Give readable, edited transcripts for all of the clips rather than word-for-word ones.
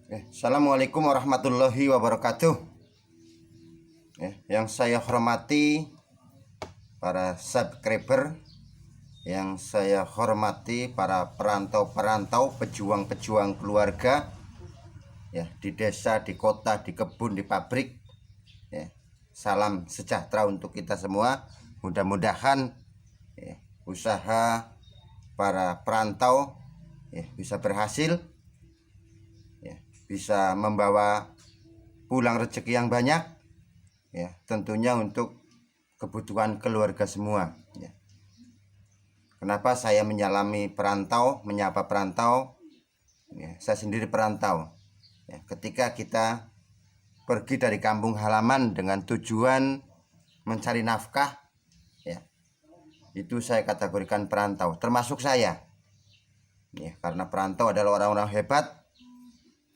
Assalamualaikum warahmatullahi wabarakatuh. Yang saya hormati para subscriber, yang saya hormati para perantau-perantau, pejuang-pejuang keluarga, di desa, di kota, di kebun, di pabrik. Salam sejahtera untuk kita semua. Mudah-mudahan usaha para perantau bisa berhasil, bisa membawa pulang rezeki yang banyak, tentunya untuk kebutuhan keluarga semua. Kenapa saya menyapa perantau? Saya sendiri perantau. Ketika kita pergi dari kampung halaman dengan tujuan mencari nafkah, itu saya kategorikan perantau, termasuk saya. Karena perantau adalah orang-orang hebat,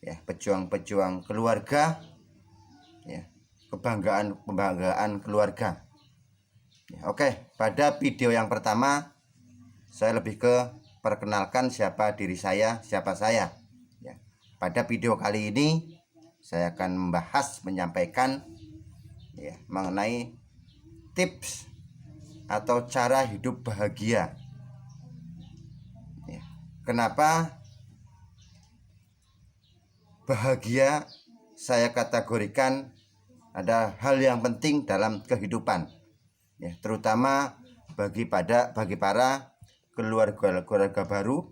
pejuang-pejuang keluarga, kebanggaan keluarga. Oke, pada video yang pertama saya lebih ke perkenalkan siapa diri saya, siapa saya. Pada video kali ini saya akan menyampaikan mengenai tips atau cara hidup bahagia. Kenapa bahagia saya kategorikan ada hal yang penting dalam kehidupan, terutama bagi para keluarga baru,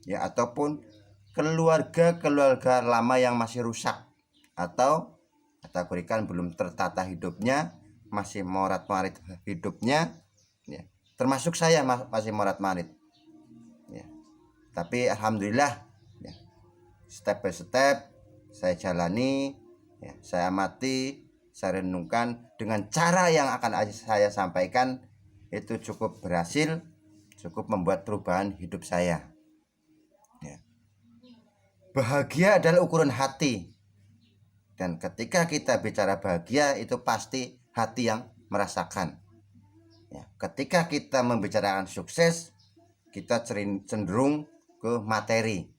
ataupun keluarga lama yang masih rusak atau kategorikan belum tertata hidupnya, masih morat-marit hidupnya, termasuk saya masih morat-marit. Tapi alhamdulillah, step by step saya jalani, saya amati, saya renungkan dengan cara yang akan saya sampaikan, itu cukup berhasil, cukup membuat perubahan hidup saya. Bahagia adalah ukuran hati, dan ketika kita bicara bahagia itu pasti hati yang merasakan. Ketika kita membicarakan sukses, kita cenderung ke materi.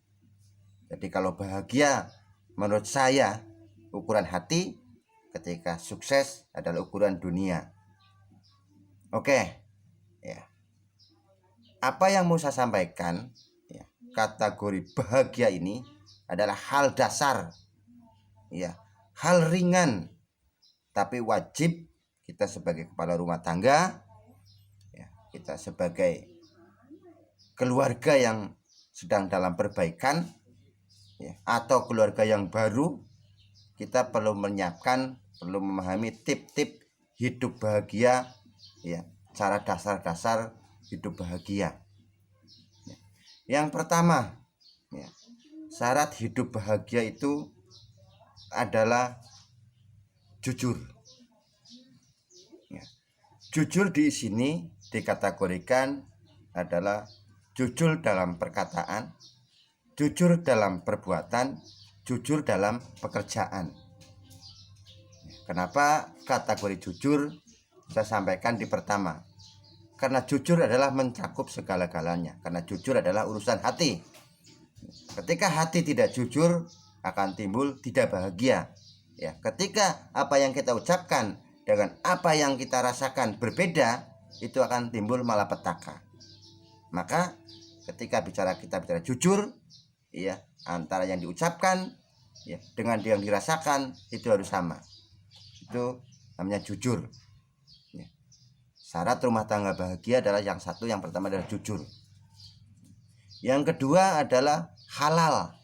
Jadi kalau bahagia menurut saya ukuran hati, ketika sukses adalah ukuran dunia. Oke, apa yang mau saya sampaikan, kategori bahagia ini adalah hal dasar, hal ringan, tapi wajib kita sebagai kepala rumah tangga, kita sebagai keluarga yang sedang dalam perbaikan, atau keluarga yang baru, kita perlu menyiapkan, perlu memahami tip-tip hidup bahagia, cara dasar-dasar hidup bahagia. Yang pertama, syarat hidup bahagia itu adalah jujur. Jujur di sini dikategorikan adalah jujur dalam perkataan, jujur dalam perbuatan, jujur dalam pekerjaan. Kenapa kategori jujur saya sampaikan di pertama? Karena jujur adalah mencakup segala-galanya. Karena jujur adalah urusan hati. Ketika hati tidak jujur, akan timbul tidak bahagia. Ketika apa yang kita ucapkan dengan apa yang kita rasakan berbeda, itu akan timbul malapetaka. Maka ketika kita bicara jujur, antara yang diucapkan dengan yang dirasakan itu harus sama. Itu namanya jujur. Syarat rumah tangga bahagia adalah yang pertama adalah jujur. Yang kedua adalah halal.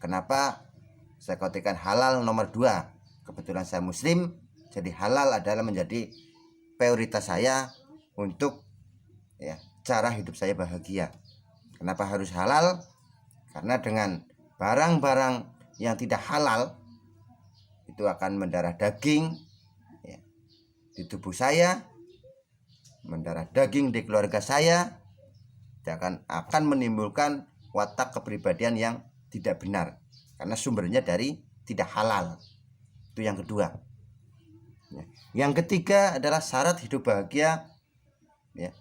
Kenapa saya katakan halal nomor 2? Kebetulan saya muslim, jadi halal adalah menjadi prioritas saya untuk cara hidup saya bahagia. Kenapa harus halal? Karena dengan barang-barang yang tidak halal itu akan mendarah daging di tubuh saya, mendarah daging di keluarga saya, akan menimbulkan watak kepribadian yang tidak benar karena sumbernya dari tidak halal. Itu yang kedua. Yang ketiga adalah syarat hidup bahagia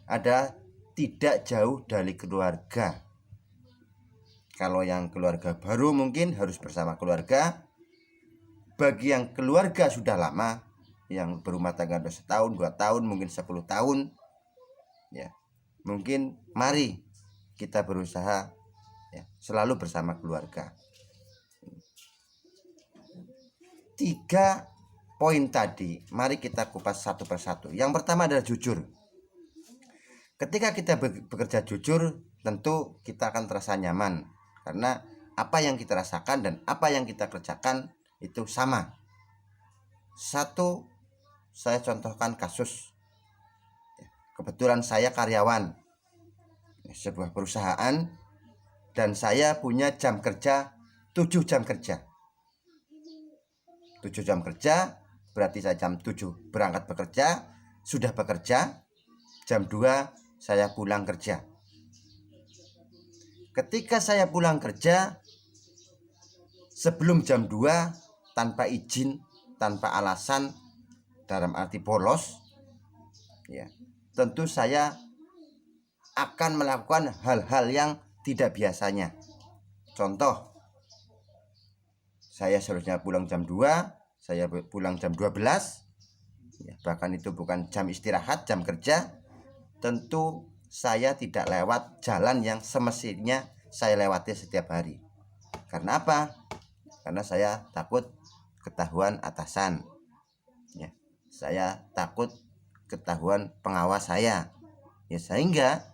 ada tidak jauh dari keluarga. Kalau yang keluarga baru mungkin harus bersama keluarga. Bagi yang keluarga sudah lama, yang berumah tangga sudah setahun, 2 tahun, mungkin 10 tahun, ya, mungkin mari kita berusaha ya, selalu bersama keluarga. 3 poin tadi, mari kita kupas satu persatu. Yang pertama adalah jujur. Ketika kita bekerja jujur, tentu kita akan terasa nyaman, karena apa yang kita rasakan dan apa yang kita kerjakan itu sama. Satu, saya contohkan kasus. Kebetulan saya karyawan sebuah perusahaan dan saya punya jam kerja 7 jam kerja. 7 jam kerja berarti saya jam 7 berangkat bekerja, sudah bekerja, jam 2 saya pulang kerja. Ketika saya pulang kerja sebelum jam 2 tanpa izin, tanpa alasan, dalam arti bolos, ya, tentu saya akan melakukan hal-hal yang tidak biasanya. Contoh, saya seharusnya pulang jam 2, saya pulang jam 12, ya, bahkan itu bukan jam istirahat, jam kerja. Tentu saya tidak lewat jalan yang semestinya saya lewati setiap hari. Karena apa? Karena saya takut ketahuan atasan, ya, saya takut ketahuan pengawas saya, ya, sehingga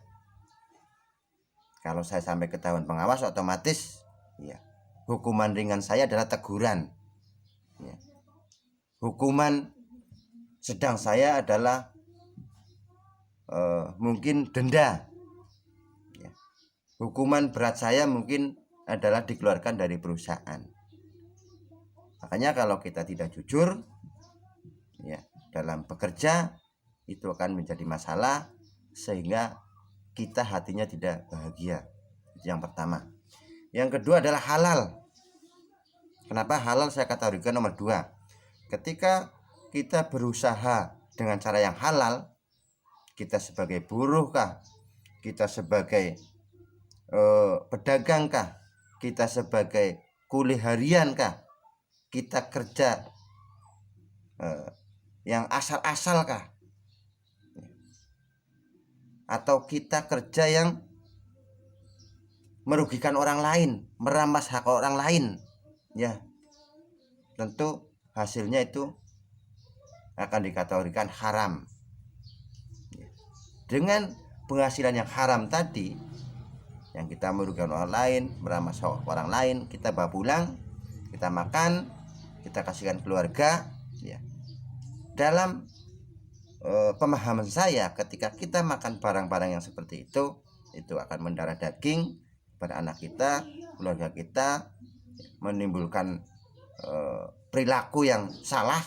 kalau saya sampai ketahuan pengawas otomatis ya hukuman ringan saya adalah teguran, ya. Hukuman sedang saya adalah mungkin denda, ya. Hukuman berat saya mungkin adalah dikeluarkan dari perusahaan. Makanya kalau kita tidak jujur ya dalam bekerja, itu akan menjadi masalah sehingga kita hatinya tidak bahagia. Itu yang pertama. Yang kedua adalah halal. Kenapa halal saya kategorikan nomor 2? Ketika kita berusaha dengan cara yang halal, kita sebagai buruh kah, kita sebagai pedagang kah, kita sebagai kuli harian kah, kita kerja yang asal-asal kah, atau kita kerja yang merugikan orang lain, merampas hak orang lain, ya, tentu hasilnya itu akan dikategorikan haram. Dengan penghasilan yang haram tadi, yang kita merugikan orang lain, merampas hak orang lain, kita bawa pulang, kita makan, kita kasihkan keluarga, ya. Dalam pemahaman saya, ketika kita makan barang-barang yang seperti itu akan mendarah daging pada anak kita, keluarga kita, menimbulkan perilaku yang salah,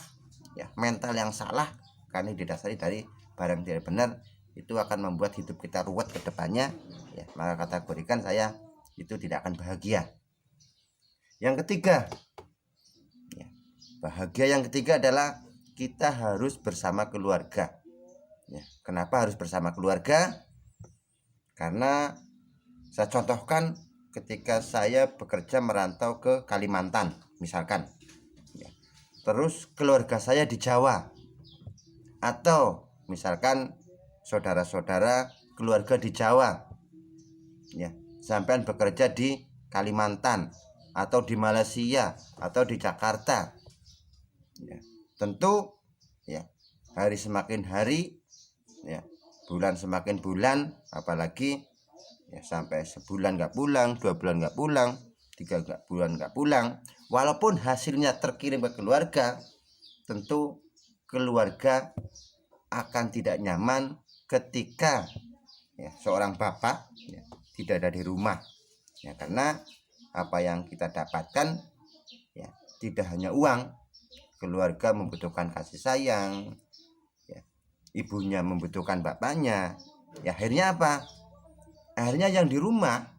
ya, mental yang salah, karena didasari dari barang tidak benar. Itu akan membuat hidup kita ruwet ke depannya, ya, maka kategorikan saya itu tidak akan bahagia. Yang ketiga, ya, bahagia yang ketiga adalah kita harus bersama keluarga, ya. Kenapa harus bersama keluarga? Karena saya contohkan ketika saya bekerja merantau ke Kalimantan misalkan, ya, terus keluarga saya di Jawa, atau misalkan saudara-saudara keluarga di Jawa, ya, sampean bekerja di Kalimantan atau di Malaysia atau di Jakarta, ya, tentu ya hari semakin hari, ya, bulan semakin bulan, apalagi ya sampai sebulan nggak pulang, 2 bulan nggak pulang, 3 bulan nggak pulang, walaupun hasilnya terkirim ke keluarga, tentu keluarga akan tidak nyaman ketika ya, seorang bapak ya, tidak ada di rumah, ya, karena apa yang kita dapatkan ya tidak hanya uang, keluarga membutuhkan kasih sayang, ya, ibunya membutuhkan bapaknya, ya, akhirnya apa? Akhirnya yang di rumah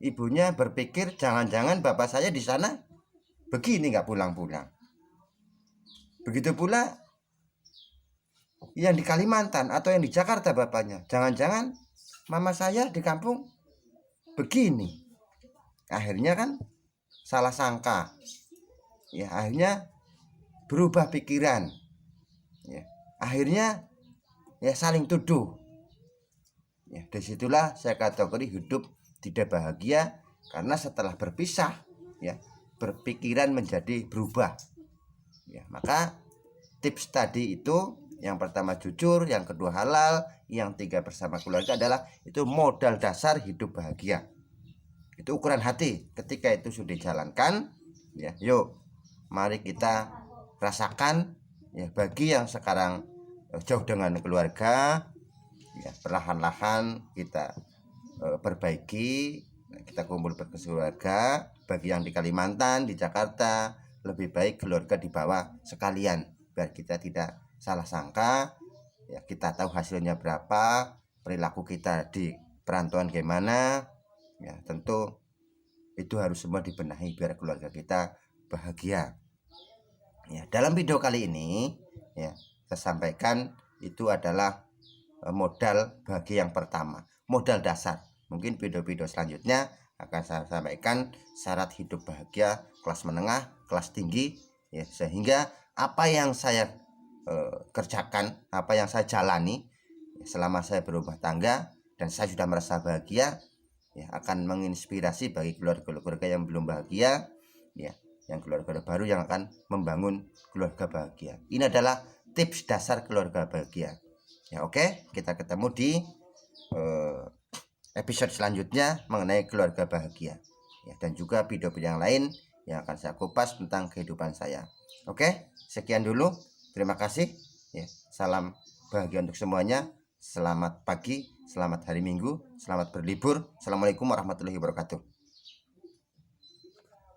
ibunya berpikir jangan-jangan bapak saya di sana begini nggak pulang-pulang. Begitu pula yang di Kalimantan atau yang di Jakarta bapaknya, jangan-jangan mama saya di kampung begini. akhirnya kan salah sangka, ya akhirnya berubah pikiran, ya akhirnya ya saling tuduh. Ya, disitulah saya kategori hidup tidak bahagia, karena setelah berpisah, ya berpikiran menjadi berubah. Ya, maka tips tadi itu, yang pertama jujur, yang kedua halal, yang tiga bersama keluarga adalah itu modal dasar hidup bahagia. Itu ukuran hati. Ketika itu sudah dijalankan, ya yuk mari kita rasakan, ya bagi yang sekarang jauh dengan keluarga, ya perlahan-lahan kita perbaiki, kita kumpul berkeluarga. Bagi yang di Kalimantan, di Jakarta, lebih baik keluarga dibawa sekalian biar kita tidak salah sangka, ya kita tahu hasilnya berapa, perilaku kita di perantauan gimana. Ya tentu itu harus semua dibenahi biar keluarga kita bahagia. Ya, dalam video kali ini, ya saya sampaikan itu adalah modal bagi yang pertama, modal dasar. Mungkin video-video selanjutnya akan saya sampaikan syarat hidup bahagia kelas menengah, kelas tinggi, ya sehingga apa yang saya kerjakan, apa yang saya jalani selama saya berumah tangga dan saya sudah merasa bahagia, ya akan menginspirasi bagi keluarga-keluarga yang belum bahagia, ya yang keluarga baru yang akan membangun keluarga bahagia. Ini adalah tips dasar keluarga bahagia. Ya oke, kita ketemu di episode selanjutnya mengenai keluarga bahagia, ya, dan juga video-video yang lain yang akan saya kupas tentang kehidupan saya. Oke, sekian dulu. Terima kasih. Ya, salam bahagia untuk semuanya. Selamat pagi, selamat hari Minggu, selamat berlibur. Assalamualaikum warahmatullahi wabarakatuh.